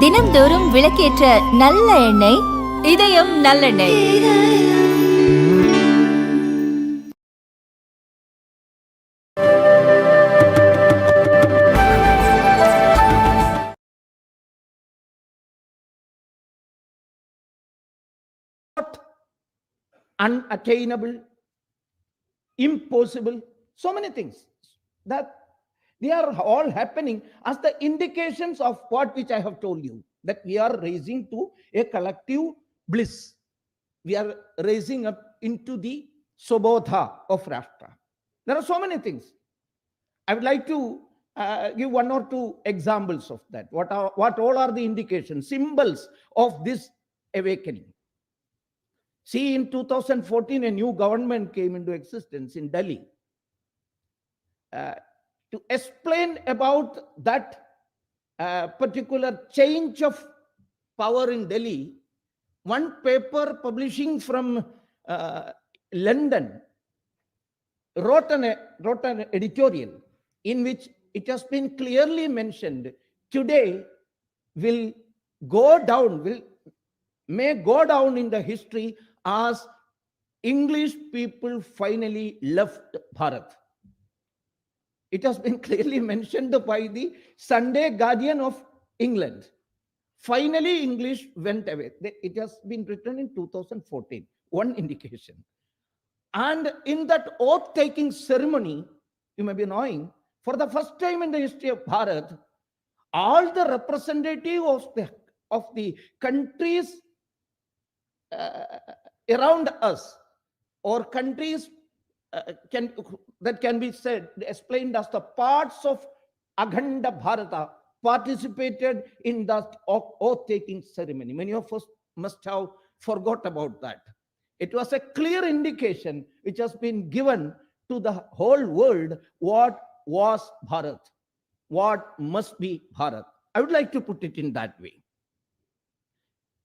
தினம்தோறும் விளக்கேற்ற நல்ல எண்ணெய், இதயம் நல்லெண்ணெய். Unattainable, impossible, so many things that they are all happening as the indications of what which I have told you, that we are raising to a collective bliss. We are raising up into the Sobodha of Rashtra. There are so many things. I would like to give one or two examples of that. What all are the indications, symbols of this awakening? See, in 2014, a new government came into existence in Delhi. To explain about that particular change of power in Delhi, one paper publishing from London wrote an editorial in which it has been clearly mentioned, today may go down in the history as English people finally left Bharat. It has been clearly mentioned by the Sunday Guardian of England. Finally, English went away. It has been written in 2014, one indication. And in that oath-taking ceremony, you may be knowing, for the first time in the history of Bharat, all the representatives of the countries around us, or countries that can be explained as the parts of Akhanda Bharata, participated in that oath-taking ceremony. Many of us must have forgot about that. It was a clear indication which has been given to the whole world what was Bharat, what must be Bharat. I would like to put it in that way.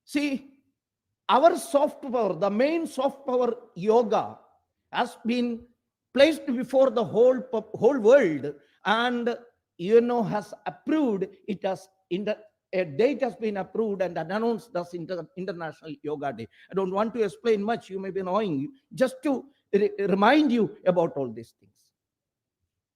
See, our soft power, the main soft power yoga, has been placed before the whole world, and has approved it as a date has been approved and announced as International Yoga Day. I don't want to explain much, you may be knowing, just to remind you about all these things.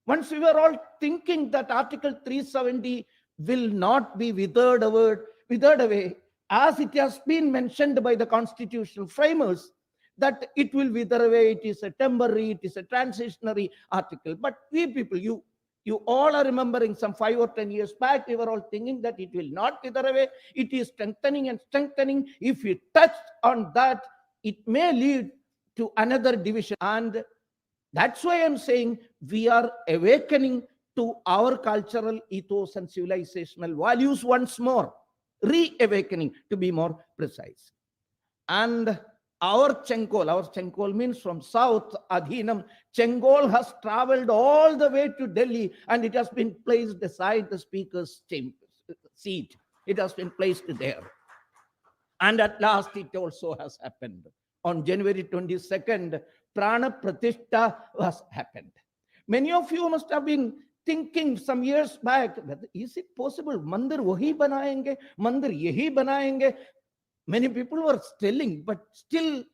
Once we were all thinking that Article 370 will not be withered away, as it has been mentioned by the constitutional framers, that it will wither away, it is a temporary, it is a transitionary article. But we people, you all are remembering some 5 or 10 years back, we were all thinking that it will not wither away, it is strengthening and strengthening. If we touch on that, it may lead to another division. And that's why I'm saying we are awakening to our cultural ethos and civilizational values once more. Re-awakening, to be more precise. And our Chengol means from south, Adhinam. Chengol has traveled all the way to Delhi, and it has been placed beside the speaker's seat. It has been placed there. And at last, it also has happened. On January 22nd, Prana Pratishtha has happened. Many of you must have been thinking some years back, is it possible? Mandir wahi banayenge, mandir yehi banayenge. Many people were telling, but still,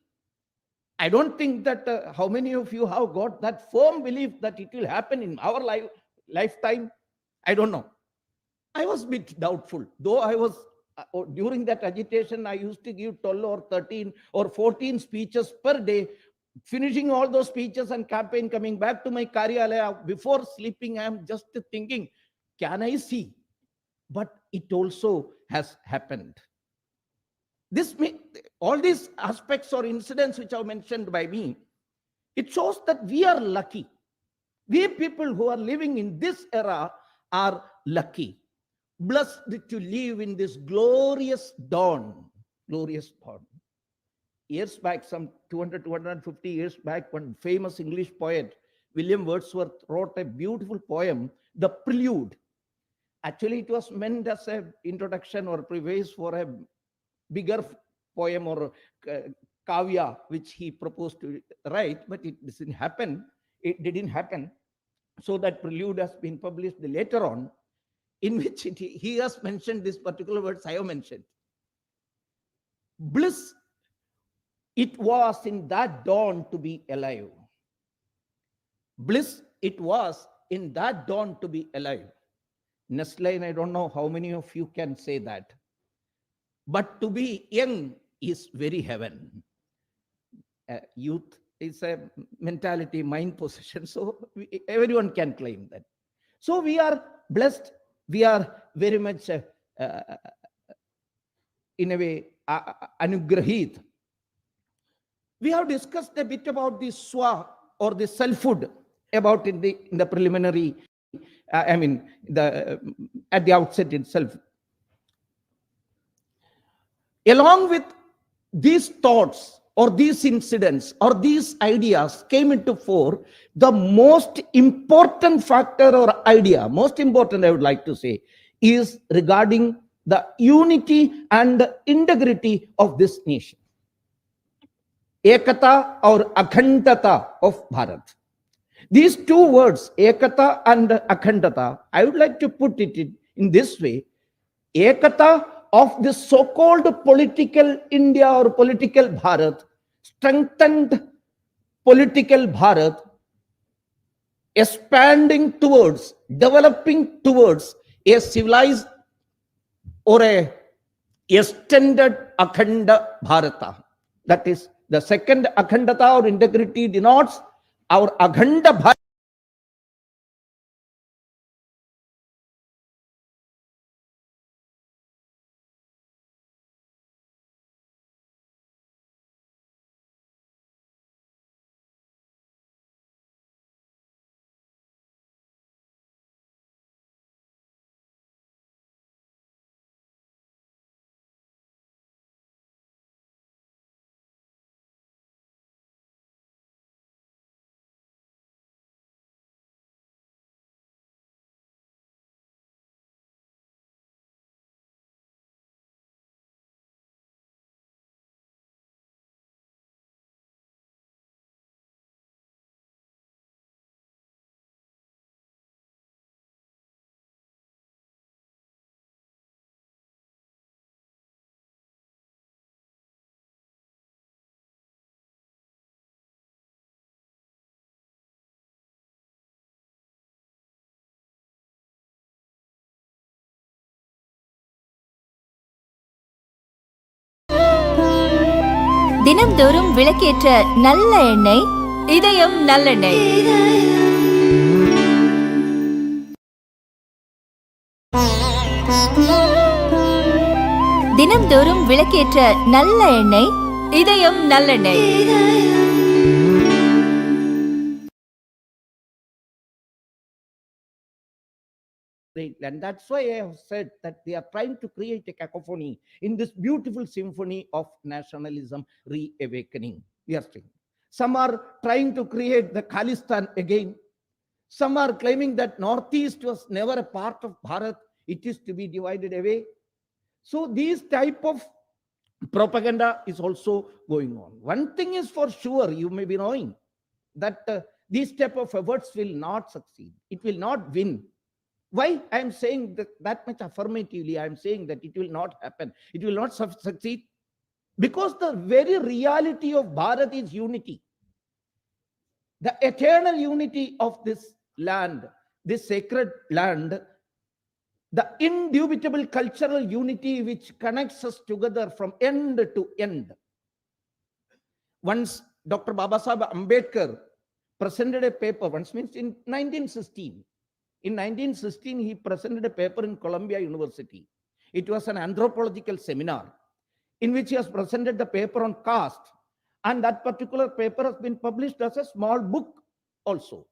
I don't think that how many of you have got that firm belief that it will happen in our lifetime. I don't know. I was a bit doubtful, though I was, during that agitation, I used to give 12 or 13 or 14 speeches per day. Finishing all those speeches and campaign, coming back to my Karyalaya, before sleeping, I am just thinking, can I see? But it also has happened. All these aspects or incidents which are mentioned by me, it shows that we are lucky. We people who are living in this era are lucky, blessed to live in this glorious dawn. Glorious dawn. Years back, some 250 years back, one famous English poet, William Wordsworth, wrote a beautiful poem, The Prelude. Actually, it was meant as an introduction or preface for a bigger poem or kavya, which he proposed to write, but it didn't happen. So that prelude has been published later on. in which he has mentioned this particular words I have mentioned. Bliss it was in that dawn to be alive. Bliss it was in that dawn to be alive. Nestline, I don't know how many of you can say that. But to be young is very heaven. Youth is a mentality, mind possession. So everyone can claim that. So we are blessed. We are very much, in a way, anugrahit. We have discussed a bit about the swa or the selfhood about in the preliminary, at the outset itself. Along with these thoughts or these incidents or these ideas came into fore, the most important factor or idea, most important I would like to say, is regarding the unity and integrity of this nation. Ekata or Akhandata of Bharat. These two words, Ekata and Akhandata, I would like to put it in this way. Ekata of the so-called political India or political Bharat, strengthened political Bharat, expanding towards, developing towards a civilized or a extended Akhanda Bharata. That is, the second Akhandata or integrity denotes our Akhanda Bharata. தினம்தோறும் விளக்கேற்ற நல்ல எண்ணெய், இதயம் நல்லெண்ணெய். தினம்தோறும் விளக்கேற்ற நல்ல எண்ணெய், இதயம் நல்லெண்ணெய். And that's why I have said that they are trying to create a cacophony in this beautiful symphony of nationalism reawakening. We are saying. Some are trying to create the Khalistan again. Some are claiming that Northeast was never a part of Bharat. It is to be divided away. So these type of propaganda is also going on. One thing is for sure, you may be knowing that these type of efforts will not succeed. It will not win. Why I am saying that much affirmatively? I am saying that it will not happen. It will not succeed because the very reality of Bharat is unity. The eternal unity of this land, this sacred land, the indubitable cultural unity which connects us together from end to end. Once Dr. Babasaheb Ambedkar presented a paper, once means in 1916. In 1916, he presented a paper in Columbia University. It was an anthropological seminar in which he has presented the paper on caste. And that particular paper has been published as a small book also.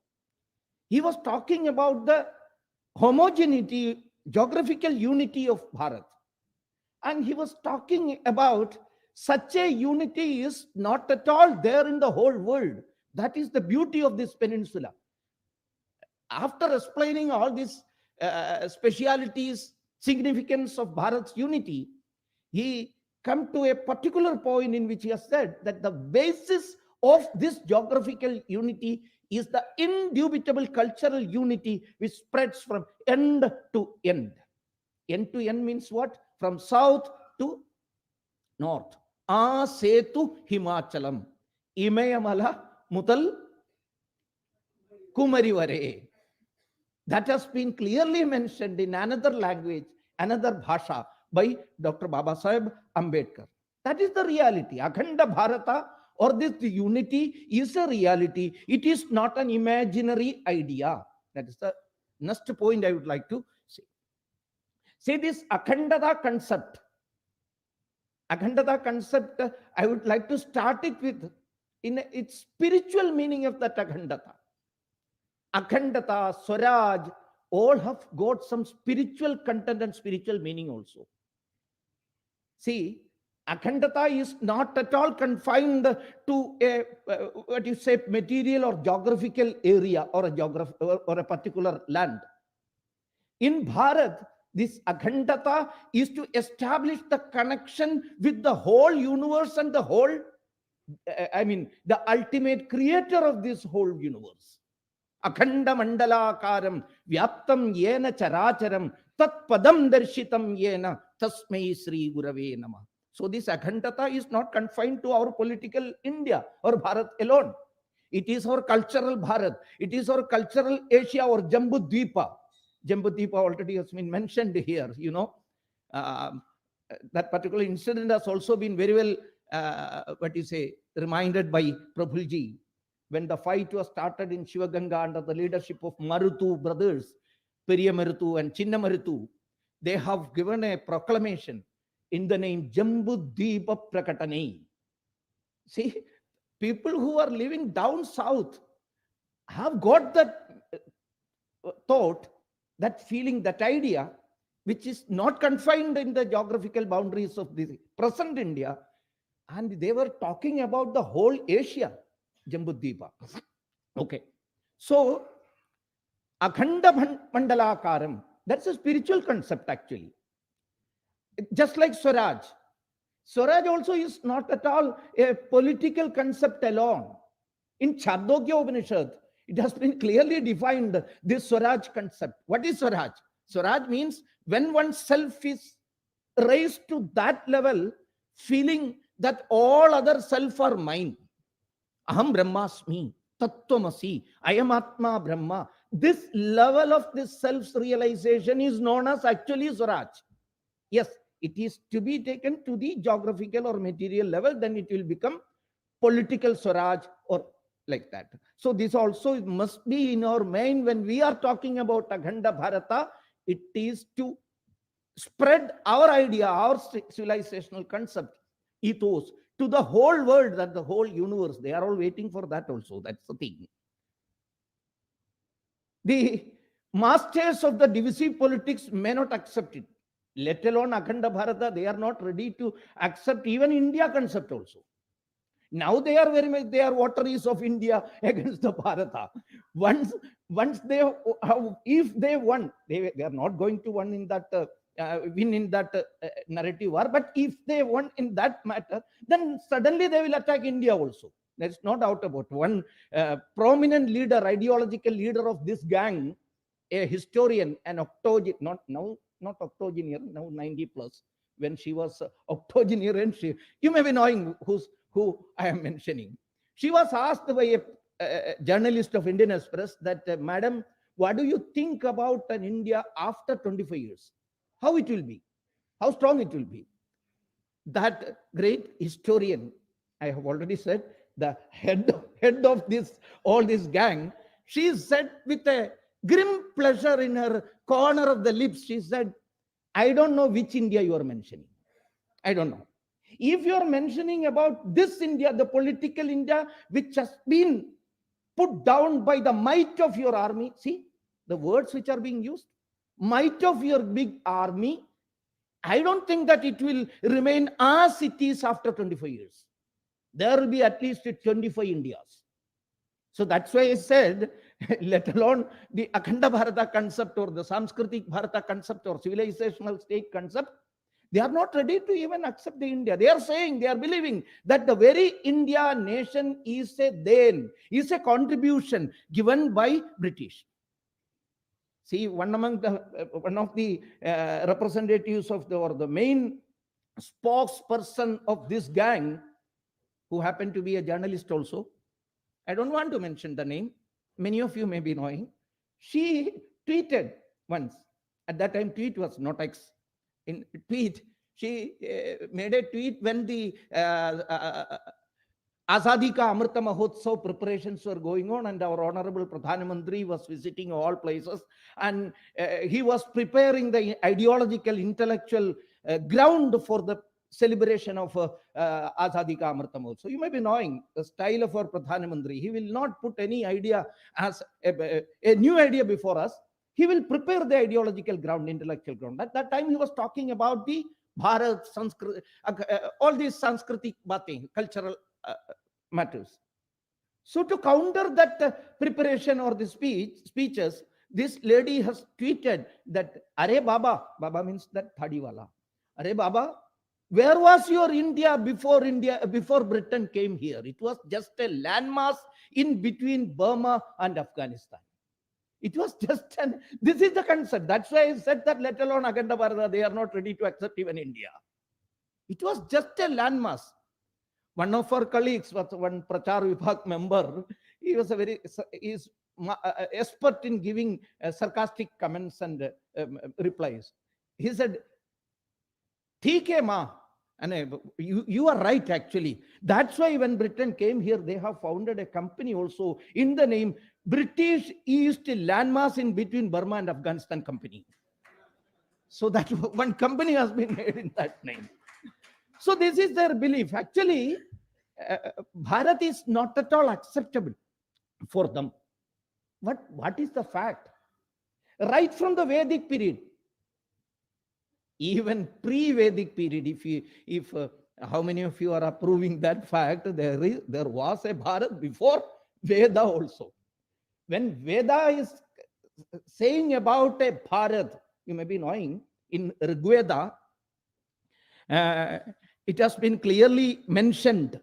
He was talking about the homogeneity, geographical unity of Bharat. And he was talking about such a unity is not at all there in the whole world. That is the beauty of this peninsula. After explaining all these specialities, significance of Bharat's unity, he come to a particular point in which he has said that the basis of this geographical unity is the indubitable cultural unity which spreads from end to end. End to end means what? From south to north. A Setu Himachalam. Imayamala Mutal Kumari Vare. That has been clearly mentioned in another language, another bhasha by Dr. Baba Sahib Ambedkar. That is the reality. Akhanda Bharata or this unity is a reality. It is not an imaginary idea. That is the next point I would like to say. See this Akhandata concept. Akhandata concept, I would like to start it with in its spiritual meaning of that Akhandata. Akhandata, Swaraj, all have got some spiritual content and spiritual meaning also. See, Akhandata is not at all confined to a what you say material or geographical area or a particular land. In Bharat, this Akhandata is to establish the connection with the whole universe and the whole, the ultimate creator of this whole universe. Akhanda mandalakaram vyaptam yena characharam tat padam darshitam yena tasmai Sri Gurave Nama. So this Akhandata is not confined to our political India or Bharat alone. It is our cultural Bharat. It is our cultural Asia or Jambu Dvipa. Jambu Dvipa already has been mentioned here. That particular incident has also been very well, reminded by Prabhulji. When the fight was started in Shivaganga under the leadership of Marutu brothers, Periya Marutu and Chinna Marutu, they have given a proclamation in the name Jambu Deepa Prakatane. See, people who are living down south have got that thought, that feeling, that idea, which is not confined in the geographical boundaries of the present India. And they were talking about the whole Asia. Jambudvipa. Okay. So, Akhanda Mandalakaram, that's a spiritual concept actually. Just like Swaraj. Swaraj also is not at all a political concept alone. In Chandogya Upanishad, it has been clearly defined, this Swaraj concept. What is Swaraj? Swaraj means when oneself is raised to that level, feeling that all other self are mine. Aham Brahmasmi, Tattvamasi, I am Atma Brahma. This level of this self-realization is known as actually Swaraj. Yes, it is to be taken to the geographical or material level, then it will become political Swaraj or like that. So this also must be in our mind when we are talking about Akhanda Bharata. It is to spread our idea, our civilizational concept, ethos, to the whole world, that the whole universe. They are all waiting for that also. That's the thing. The masters of the divisive politics may not accept it, let alone Akhanda Bharata. They are not ready to accept even India concept also. Now they are very much, they are votaries of India against the Bharata. Once they have, if they won, they are not going to win in that win in that narrative war. But if they won in that matter, then suddenly they will attack India also. There's no doubt about it. One prominent leader, ideological leader of this gang, a historian, an octogenarian, not octogenarian, now 90 plus. When she was octogenarian, you may be knowing who I am mentioning. She was asked by a journalist of Indian Express that, Madam, what do you think about an India after 25 years? How it will be? How strong it will be? That great historian, I have already said, the head of all this gang, she said with a grim pleasure in her corner of the lips, she said, I don't know which India you are mentioning. I don't know. If you are mentioning about this India, the political India, which has been put down by the might of your army, see the words which are being used, might of your big army, I don't think that it will remain as it is after 25 years. There will be at least 25 Indias. So that's why I said, let alone the Akhanda Bharata concept or the Sanskritic Bharata concept or civilizational state concept, they are not ready to even accept the India. They are saying, they are believing that the very India nation is a contribution given by British. See, one of the representatives of the, or the main spokesperson of this gang, who happened to be a journalist also. I don't want to mention the name. Many of you may be knowing. She tweeted once. At that time, tweet was not X. In tweet, she made a tweet when the Azadi Ka Amrita Mahotsav preparations were going on, and our Honorable Pradhan Mantri was visiting all places, and he was preparing the ideological, intellectual ground for the celebration of Azadi Ka Amrita Mahotsav. You may be knowing the style of our Pradhan Mantri. He will not put any idea as a new idea before us. He will prepare the ideological ground, intellectual ground. At that time, he was talking about the Bharat, Sanskrit, all these Sanskritic batein, cultural matters. So to counter that preparation or the speeches, this lady has tweeted that, Are Baba, Baba means that Thadiwala. Are Baba, where was your India before Britain came here? It was just a landmass in between Burma and Afghanistan. It was just this is the concept. That's why I said that, let alone Akhanda Bharata, they are not ready to accept even India. It was just a landmass. One of our colleagues was one Prachar Vibhag member. He was is expert in giving sarcastic comments and replies. He said, "Theek hai ma." And you are right, actually. That's why when Britain came here, they have founded a company also in the name British East Landmass in between Burma and Afghanistan Company. So that one company has been made in that name. So this is their belief. Actually, Bharat is not at all acceptable for them. What is the fact? Right from the Vedic period, even pre-Vedic period, if how many of you are approving that fact, there was a Bharat before Veda also. When Veda is saying about a Bharat, you may be knowing, in Rigveda, it has been clearly mentioned.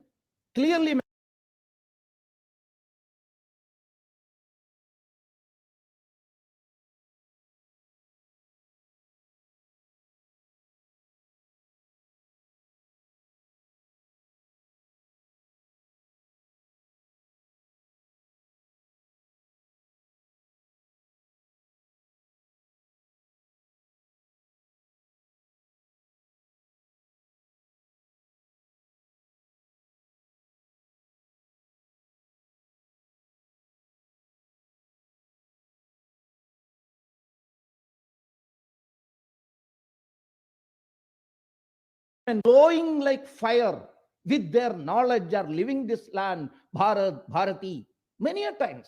And glowing like fire with their knowledge are living this land, Bharat, Bharati, many a times,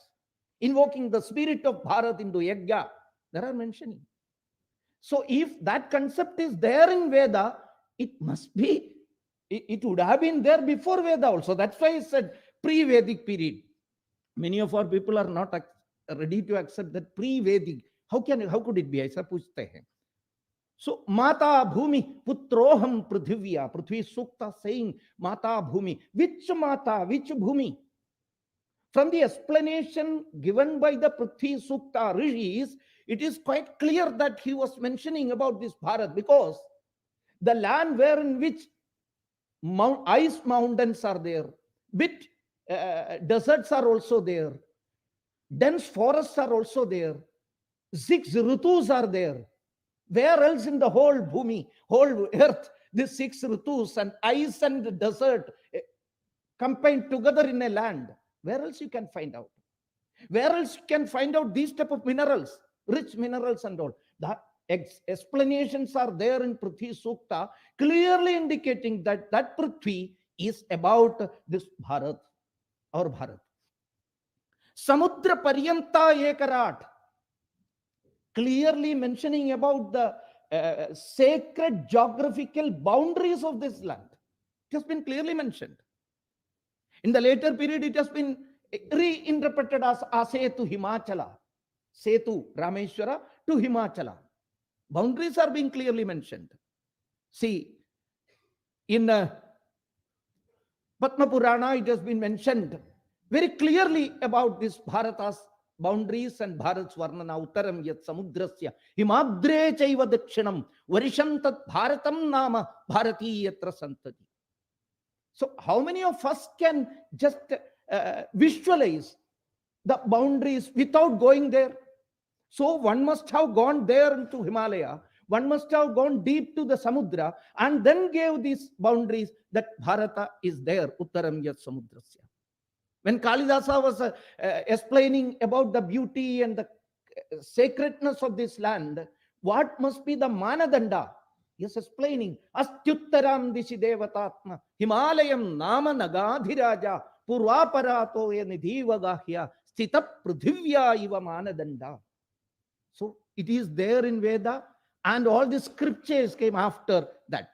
invoking the spirit of Bharat into Yajna. There are mentioning. So if that concept is there in Veda, it must be, it would have been there before Veda also. That's why I said pre-Vedic period. Many of our people are not ready to accept that pre-Vedic. How could it be? Aisa puchte hain. So Mata Bhumi, Putroham Prithivya, Prithvi Sukta saying Mata Bhumi. Which Mata, which Bhumi? From the explanation given by the Prithvi Sukta rishis, it is quite clear that he was mentioning about this Bharat, because the land wherein which ice mountains are there, bit deserts are also there, dense forests are also there, 6 ritus are there. Where else in the whole Bhumi, whole earth, these 6 ritus and ice and desert combined together in a land, where else you can find out? Where else you can find out these type of minerals, rich minerals and all? The explanations are there in Prithvi Sukta, clearly indicating that that Prithvi is about this Bharat, or Bharat. Samudra Paryanta Ekarat, clearly mentioning about the sacred geographical boundaries of this land. It has been clearly mentioned. In the later period, it has been reinterpreted as Asetu Himachala, Setu Rameshwara to Himachala. Boundaries are being clearly mentioned. See, in Padma Purana, it has been mentioned very clearly about this Bharatas boundaries and Bharat's varnana uttaram yat samudrasya himadre chaiva dakshinam varisham tat bharatam nama bharati yatra santati. So how many of us can just visualize the boundaries without going there? So one must have gone there into Himalaya, one must have gone deep to the Samudra, and then gave these boundaries that Bharata is there, Uttaram Yat Samudrasya. When Kalidasa was explaining about the beauty and the sacredness of this land, what must be the Manadanda? He is explaining, Astyuttaram Dishi Devatatma, Himalayam Nama Nagadhiraja, Purvaparato Nidhivagahya, Stita Prudhivya Iva Manadanda. So it is there in Veda, and all the scriptures came after that.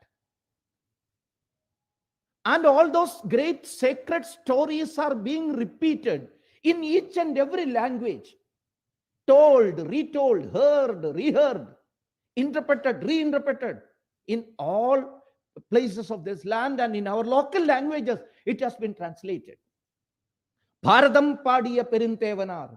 And all those great sacred stories are being repeated in each and every language. Told, retold, heard, reheard, interpreted, reinterpreted. In all places of this land and in our local languages, it has been translated. Bharatam Padiya Perintevanar.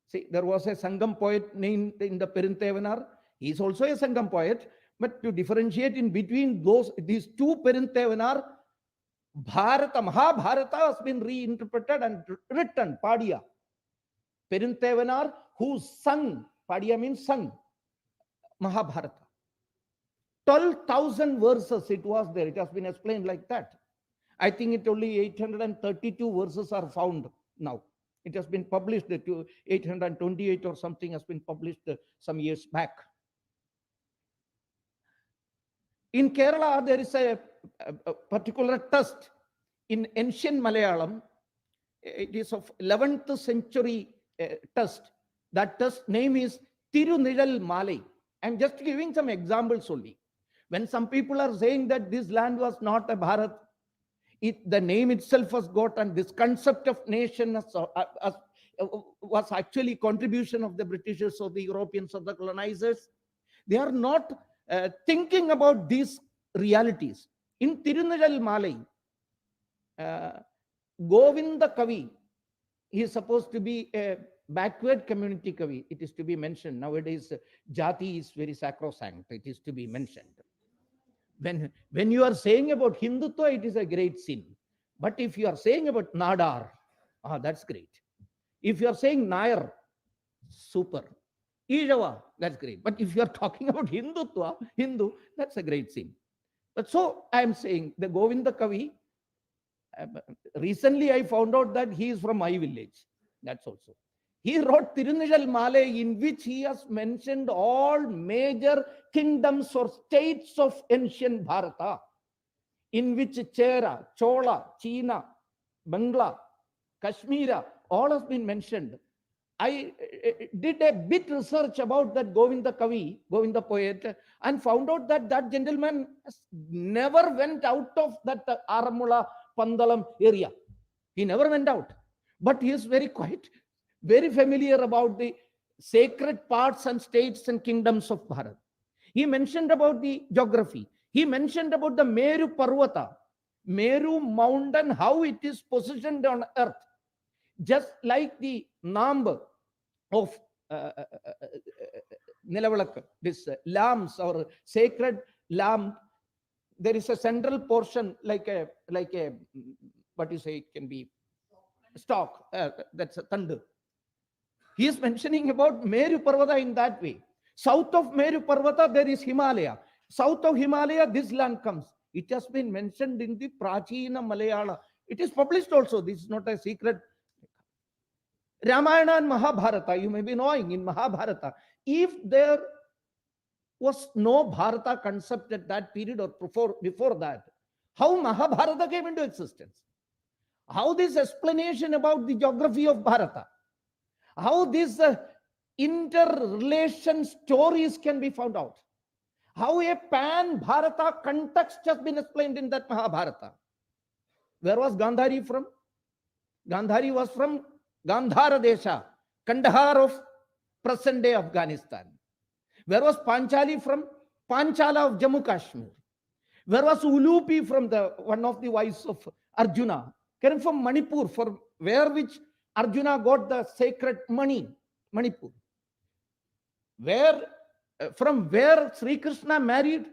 See, there was a Sangam poet named in the Perintevanar. He is also a Sangam poet. But to differentiate in between these two Perintevanar, Bharata, Mahabharata has been reinterpreted and written, Padiya. Perintevanar, who sung, Padiya means sung, Mahabharata. 12,000 verses it was there. It has been explained like that. I think it only 832 verses are found now. It has been published to 828 or something has been published some years back. In Kerala, there is a particular text in ancient Malayalam. It is of 11th century text. That text name is Tirunizhal Malai. I'm just giving some examples only. When some people are saying that this land was not a Bharat, the name itself was got, and this concept of nation was actually contribution of the Britishers or the Europeans or the colonizers. They are not thinking about these realities. In Tirunizhal Malai, Govinda Kavi, he is supposed to be a backward community Kavi. It is to be mentioned. Nowadays, Jati is very sacrosanct. It is to be mentioned. When you are saying about Hindutva, it is a great sin. But if you are saying about Nadar, that's great. If you are saying Nair, super. Ijava, that's great. But if you are talking about Hindutva, Hindu, that's a great sin. But so I am saying the Govinda Kavi, recently I found out that he is from my village. That's also. He wrote Tirunizhal Malai, in which he has mentioned all major kingdoms or states of ancient Bharata, in which Chera, Chola, China, Bangla, Kashmira, all has been mentioned. I did a bit research about that Govinda Kavi, Govinda poet, and found out that that gentleman never went out of that Aramula Pandalam area. He never went out. But he is very quiet, very familiar about the sacred parts and states and kingdoms of Bharat. He mentioned about the geography. He mentioned about the Meru Parvata, Meru mountain, how it is positioned on earth. Just like the Namb of Nilavalak, this lambs or sacred lamb, there is a central portion like a what you say, it can be stalk, that's a thunder. He is mentioning about Meru Parvata in that way. South of Meru Parvata, there is Himalaya. South of Himalaya, this land comes. It has been mentioned in the Prachina Malayala. It is published also. This is not a secret. Ramayana and Mahabharata, you may be knowing in Mahabharata, if there was no Bharata concept at that period or before that, how Mahabharata came into existence? How this explanation about the geography of Bharata, how these interrelation stories can be found out, how a pan-Bharata context has been explained in that Mahabharata. Where was Gandhari from? Gandhari was from Gandhara Desha, Kandahar of present-day Afghanistan. Where was Panchali from? Panchala of Jammu Kashmir. Where was Ulupi from, one of the wives of Arjuna? Came from Manipur, for which Arjuna got the sacred money, Manipur. Where, from where Sri Krishna married,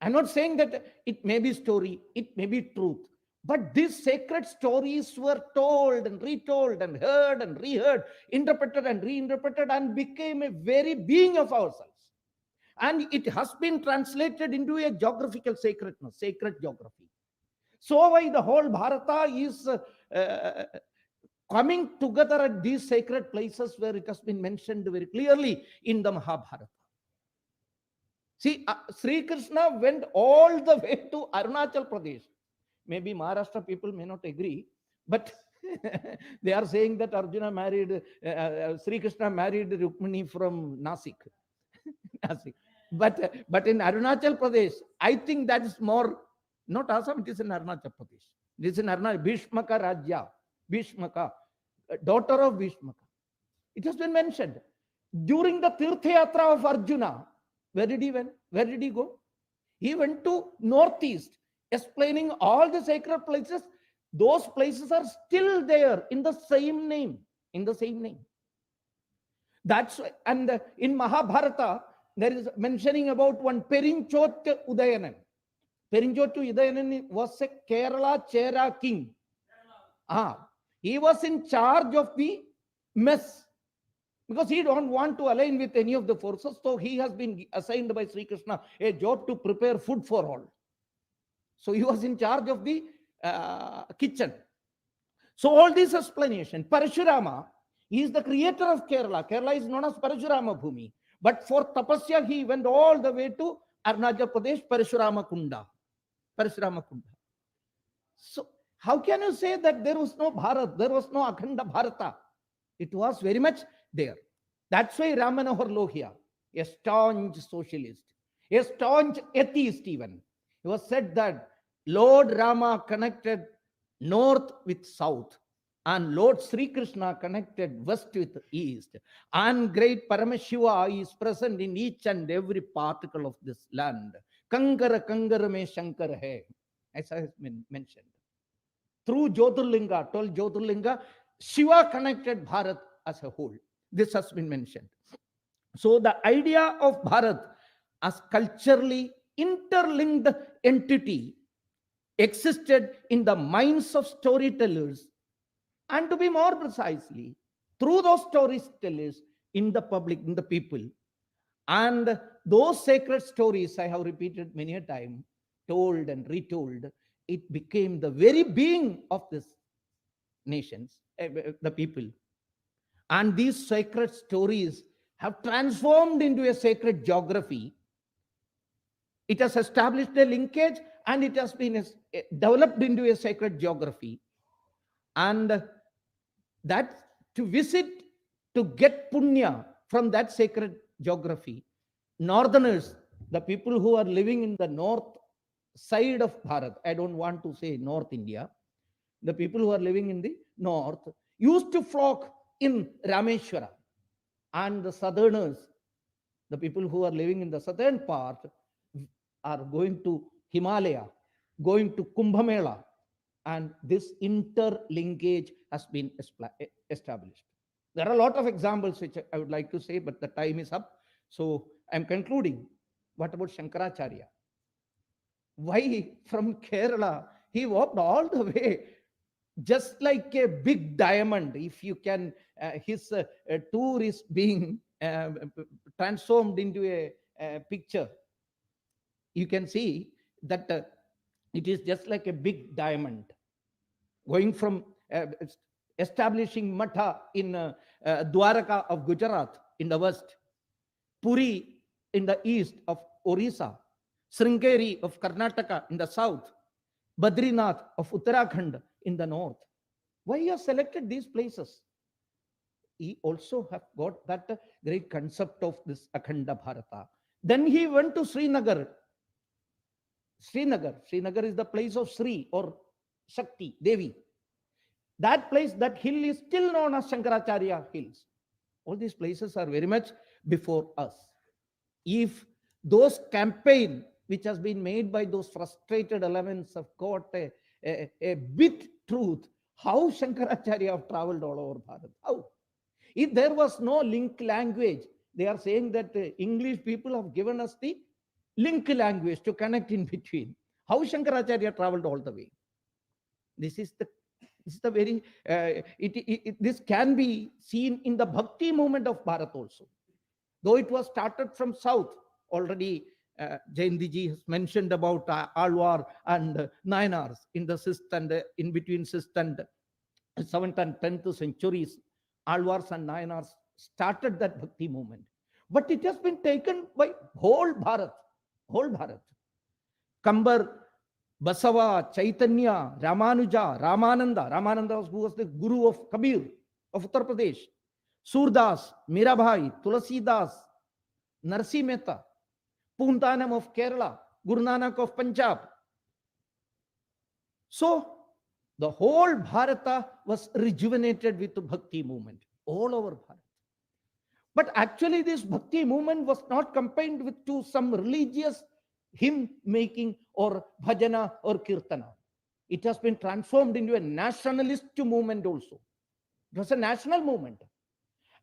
I'm not saying that it may be story, it may be truth, but these sacred stories were told and retold and heard and reheard, interpreted and reinterpreted, and became a very being of ourselves. And it has been translated into a geographical sacredness, sacred geography. So why the whole Bharata is coming together at these sacred places where it has been mentioned very clearly in the Mahabharata. See, Sri Krishna went all the way to Arunachal Pradesh. Maybe Maharashtra people may not agree, but they are saying that Arjuna married, Sri Krishna married Rukmini from Nasik. Nasik. But in Arunachal Pradesh, I think that is more, not Assam, it is in Arunachal Pradesh. It is in Arunachal, Bhishmaka Rajya, Bhishmaka, daughter of Bhishmaka. It has been mentioned. During the Tirtha Yatra of Arjuna, where did he went? Where did he go? He went to northeast, explaining all the sacred places. Those places are still there in the same name. In the same name. That's why, and in Mahabharata, there is mentioning about one Perinchot Udayanan. Perinchot Udayanan was a Kerala Chera king. He was in charge of the mess, because he don't want to align with any of the forces. So he has been assigned by Sri Krishna a job to prepare food for all. So he was in charge of the kitchen. So all this explanation, Parashurama, he is the creator of Kerala. Kerala is known as Parashurama Bhumi. But for tapasya, he went all the way to Arunachal Pradesh, Parashurama Kunda. Parashurama Kunda. So how can you say that there was no Bharat, there was no Akhanda Bharata? It was very much there. That's why Ram Manohar Lohia, a staunch socialist, a staunch atheist even, it was said that Lord Rama connected north with south, and Lord Sri Krishna connected west with east, and great Paramashiva is present in each and every particle of this land. Kankara Kankara me Shankar hai, as has been mentioned. Through Jyotirlinga, 12 Jyotirlinga, Shiva connected Bharat as a whole. This has been mentioned. So the idea of Bharat as culturally interlinked entity existed in the minds of storytellers, and to be more precisely, through those storytellers in the public, in the people. And those sacred stories, I have repeated many a time, told and retold, it became the very being of this nations, the people. And these sacred stories have transformed into a sacred geography. It has established a linkage, and it has been developed into a sacred geography. And that to visit, to get punya from that sacred geography, northerners, the people who are living in the north side of Bharat, I don't want to say North India, the people who are living in the north used to flock in Rameshwara, and the southerners, the people who are living in the southern part, are going to Himalaya, going to Kumbh Mela, and this interlinkage has been established. There are a lot of examples which I would like to say, but the time is up. So I'm concluding. What about Shankaracharya? Why from Kerala he walked all the way, just like a big diamond? If you can, his tour is being transformed into a picture. You can see that it is just like a big diamond, going from establishing Matha in Dwaraka of Gujarat in the west, Puri in the east of Orissa, Sringeri of Karnataka in the south, Badrinath of Uttarakhand in the north. Why he has selected these places? He also have got that great concept of this Akhanda Bharata. Then he went to Srinagar. Srinagar is the place of Sri or Shakti, Devi. That place, that hill is still known as Shankaracharya Hills. All these places are very much before us. If those campaign which has been made by those frustrated elements have got a bit truth, How Shankaracharya have traveled all over Bharat? How? If there was no link language, they are saying that English people have given us the link language to connect in between. How Shankaracharya traveled all the way? This is the very this can be seen in the bhakti movement of Bharat also. Though it was started from south, already Jayantiji has mentioned about Alwar and Nayanars in the 6th and in between 6th and 7th and 10th centuries. Alwars and Nayanars started that bhakti movement. But it has been taken by whole Bharat. Whole Bharat. Kambar, Basava, Chaitanya, Ramanuja, Ramananda. Ramananda who was the guru of Kabir of Uttar Pradesh. Surdas, Mirabai, Tulasidas, Narsi Mehta, Puntanam of Kerala, Guru Nanak of Punjab. So the whole Bharata was rejuvenated with the bhakti movement all over Bharat. But actually this bhakti movement was not confined with to some religious hymn making or bhajana or kirtana. It has been transformed into a nationalist movement also. It was a national movement.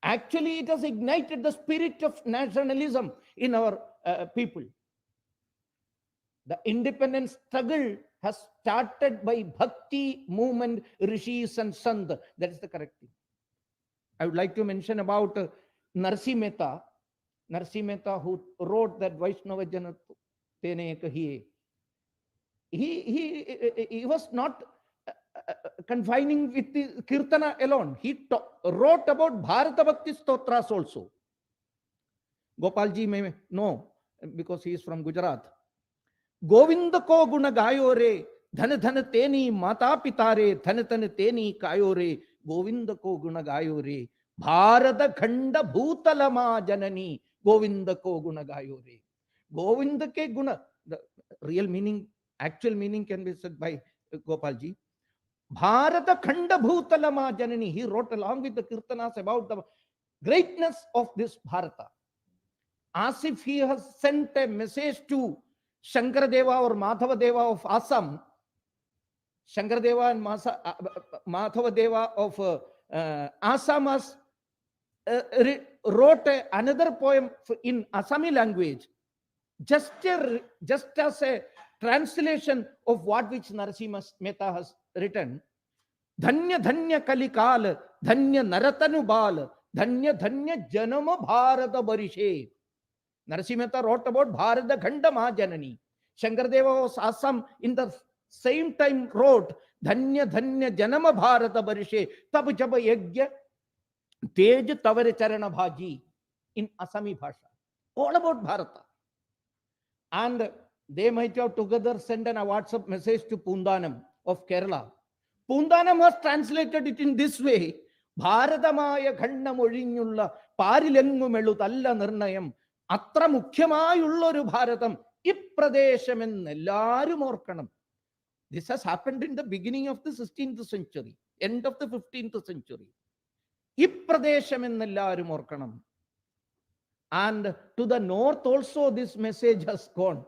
Actually, it has ignited the spirit of nationalism in our people. The independence struggle has started by bhakti movement, rishis and sant. That is the correct thing. I would like to mention about Narsi Mehta. Narsi Mehta, who wrote that Vaishnava Janat Tene Kahiye. He was not confining with the Kirtana alone. He wrote about Bharata Bhakti Stotras also. Gopalji may know because he is from Gujarat. Govinda ko guna gayo re, dhan dhan teni mata pitare, dhan dhan teni kayo re, Govinda ko guna gayo re, Bharata khanda bhutalama janani, Govinda ko guna gayo re. Govinda ke guna, the real meaning, actual meaning can be said by Gopalji. Bharata khanda bhutalama janani. He wrote along with the Kirtanas about the greatness of this Bharata. As if he has sent a message to Shankaradeva or Madhavadeva of Assam. Shankaradeva and Madhavadeva of Assam has wrote another poem in Assami language, just as a translation of what which Narasimha Mehta has written. Dhanya dhanya kalikal, dhanya naratanu bal, dhanya dhanya janama bharata barishe. Narasimha Mehta wrote about Bharata Khanda Mahajanani. Shankaradeva of Assam in the same time wrote Dhanya Dhanya Janama Bharata Barishe Tab Jaba Yagya Tej Tavare Charana Bhaji in Assami Bhasha. All about Bharata. And they might have together sent a WhatsApp message to Pundanam of Kerala. Pundanam has translated it in this way. Bharatamaya Khanda Mozhinnulla Parilengu Melutalla Nirnayam Atra Mukhyamayulloru Bharatam Ipradesham ellarum orkanam. This has happened in the beginning of the 16th century, end of the 15th century. Ipradesham ellarum orkanam. And to the north also this message has gone.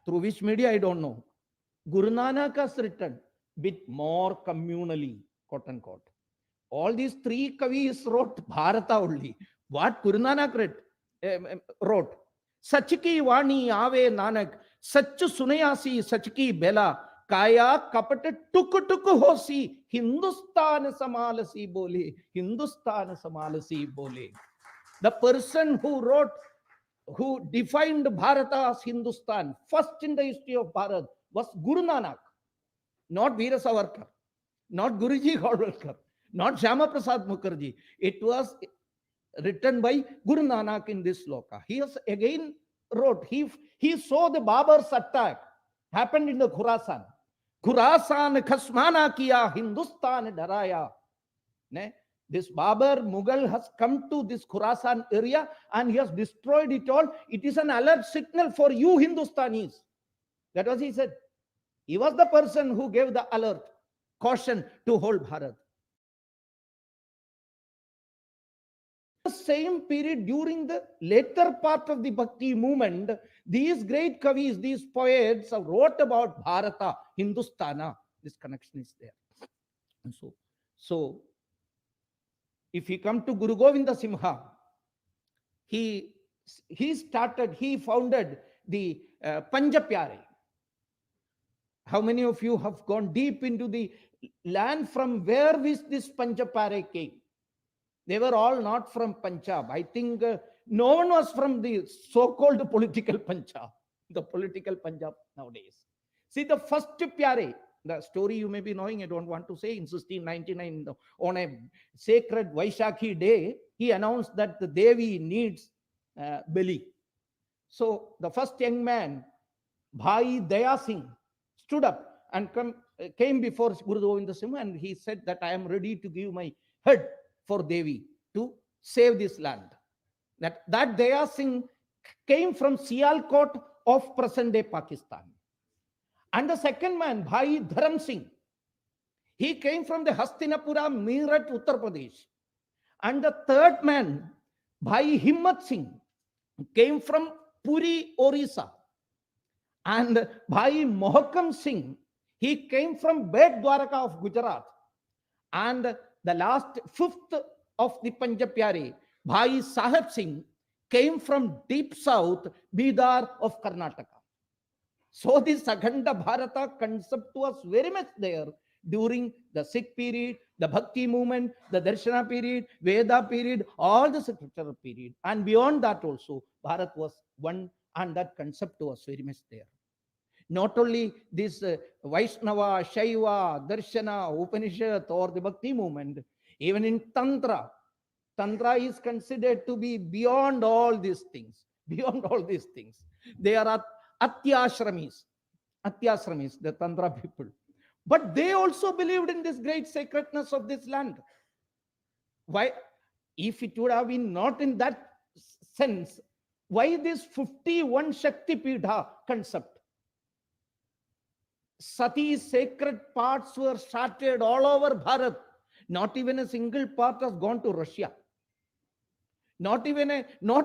Through which media I don't know. Guru Nanak has written bit more communally, quote unquote. All these three kavis wrote Bharata only. What Guru Nanak wrote? Sachki Vani Ave Nanak, Sachu Sunayasi Sachki Bela, Kaya Kapate Tuk Tuk Hosi, Hindustan Samalasi Bole, Hindustan Samalasi Bole. The person who wrote, who defined Bharata as Hindustan, first in the history of Bharat, was Guru Nanak, not Veera Savarkar, not Guruji Golwalkar, not Shyama Prasad Mukherjee. It was written by Guru Nanak in this sloka. He has again wrote, he saw the Babar's attack happened in the Khurasan. Khurasan khasmana kiya, Hindustan daraya. This Babar Mughal has come to this Khurasan area and he has destroyed it all. It is an alert signal for you Hindustanis. That was he said. He was the person who gave the alert, caution to whole Bharat. The same period, during the later part of the Bhakti movement, these great kavis, these poets wrote about Bharata, Hindustana. This connection is there. So, if you come to Guru Govinda Simha, he he founded the Panja Pyare. How many of you have gone deep into the land from where this Panja Pyare came? They were all not from Punjab. I think no one was from the so-called political Punjab, the political Punjab nowadays. See, the first Pyare, the story you may be knowing, I don't want to say, in 1699, on a sacred Vaishakhi day, he announced that the Devi needs Bali. So the first young man, Bhai Daya Singh, stood up and came before Guru Govinda Singh, and he said that I am ready to give my head for Devi to save this land. That Daya Singh came from Sialkot of present-day Pakistan. And the second man, Bhai Dharam Singh, he came from the Hastinapura, Meerut, Uttar Pradesh. And the third man, Bhai Himmat Singh, came from Puri, Orissa. And Bhai Mohakam Singh, he came from Bet Dwaraka of Gujarat. And the last fifth of the Punjab Pyare, Bhai Sahib Singh, came from deep south, Bidar of Karnataka. So this Akhanda Bharata concept was very much there during the Sikh period, the Bhakti movement, the Darshana period, Veda period, all the scriptural period. And beyond that also, Bharat was one, and that concept was very much there. Not only this Vaishnava, Shaiva, Darshana, Upanishad, or the Bhakti movement, even in Tantra, Tantra is considered to be beyond all these things. Beyond all these things. They are Atyashramis, the Tantra people. But they also believed in this great sacredness of this land. Why? If it would have been not in that sense, why this 51 Shakti Pidha concept? Sati's sacred parts were started all over Bharat. Not even a single part has gone to Russia. Not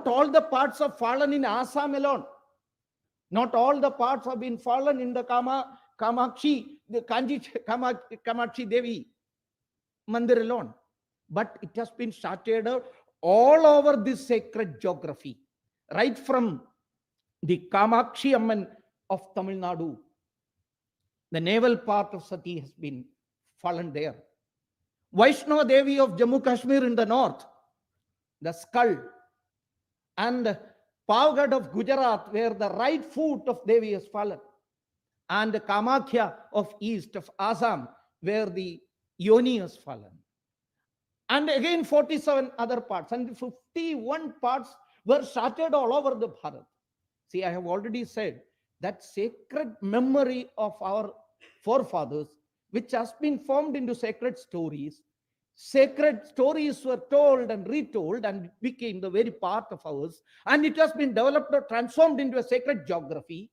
all the parts have fallen in Assam alone. Not all the parts have been fallen in the Kamakshi Devi Mandir alone. But it has been started all over this sacred geography. Right from the Kamakshi Amman of Tamil Nadu. The naval part of Sati has been fallen there. Vaishnava Devi of Jammu Kashmir in the north. The skull. And Pavgad of Gujarat, where the right foot of Devi has fallen. And Kamakhya of east of Assam, where the Yoni has fallen. And again 47 other parts. And 51 parts were started all over the Bharat. See, I have already said that sacred memory of our forefathers, which has been formed into sacred stories. Sacred stories were told and retold and became the very part of ours. And it has been developed or transformed into a sacred geography.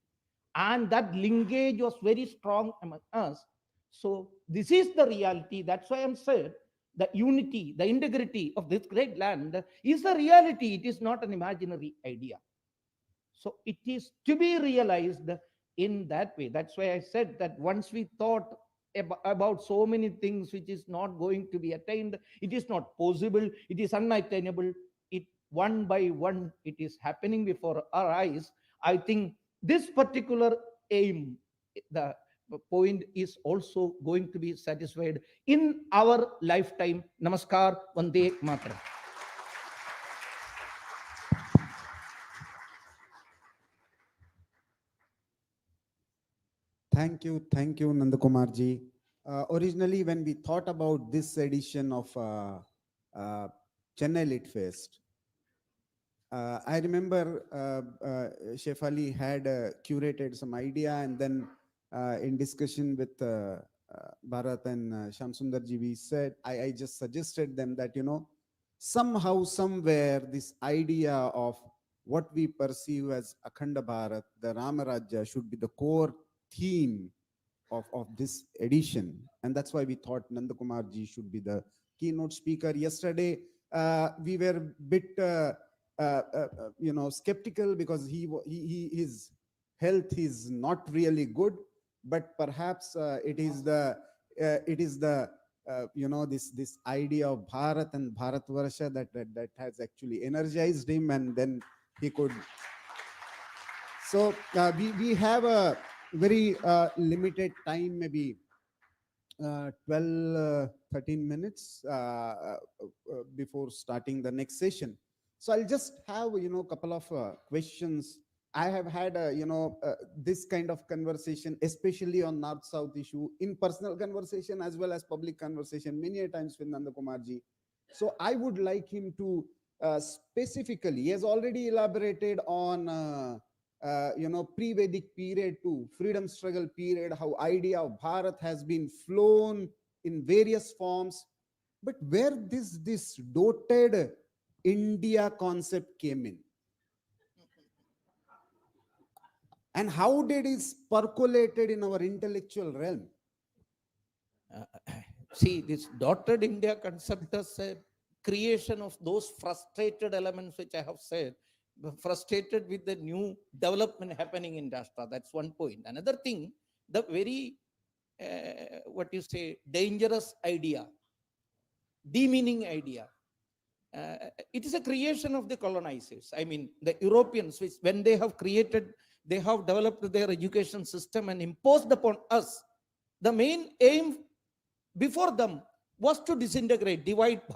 And that linkage was very strong among us. So this is the reality. That's why I'm saying the unity, the integrity of this great land is a reality. It is not an imaginary idea. So it is to be realized in that way. That's why I said that once we thought about so many things which is not going to be attained, it is not possible, it is unattainable, it one by one it is happening before our eyes. I think this particular aim, the point is also going to be satisfied in our lifetime. Namaskar, Vande Mataram. Thank you, Nandakumarji. Originally, when we thought about this edition of Chennai Lit Fest, I remember Chef Ali had curated some idea, and then in discussion with Bharat and Shamsundarji, we said, I just suggested them that, somehow, somewhere, this idea of what we perceive as Akhanda Bharat, the Ramarajya, should be the core theme of this edition. And that's why we thought Nandakumarji should be the keynote speaker. Yesterday, we were a bit skeptical because his health is not really good, but perhaps it is the this idea of Bharat and Bharatvarsha that has actually energized him, and then he could. So we have a very limited time, maybe 12, 13 minutes before starting the next session. So I'll just have, couple of questions. I have had, this kind of conversation, especially on North-South issue, in personal conversation as well as public conversation, many a times with Nanda Kumarji. So I would like him to specifically, he has already elaborated on pre-Vedic period to freedom struggle period, how idea of Bharat has been flown in various forms, but where this dotted India concept came in, and how did it percolated in our intellectual realm? See, this dotted India concept is a creation of those frustrated elements which I have said, frustrated with the new development happening in Rashtra. That's one point. Another thing, the very, dangerous idea, demeaning idea. It is a creation of the colonizers. I mean, the Europeans, which when they have created, they have developed their education system and imposed upon us. The main aim before them was to disintegrate, divide Bharat.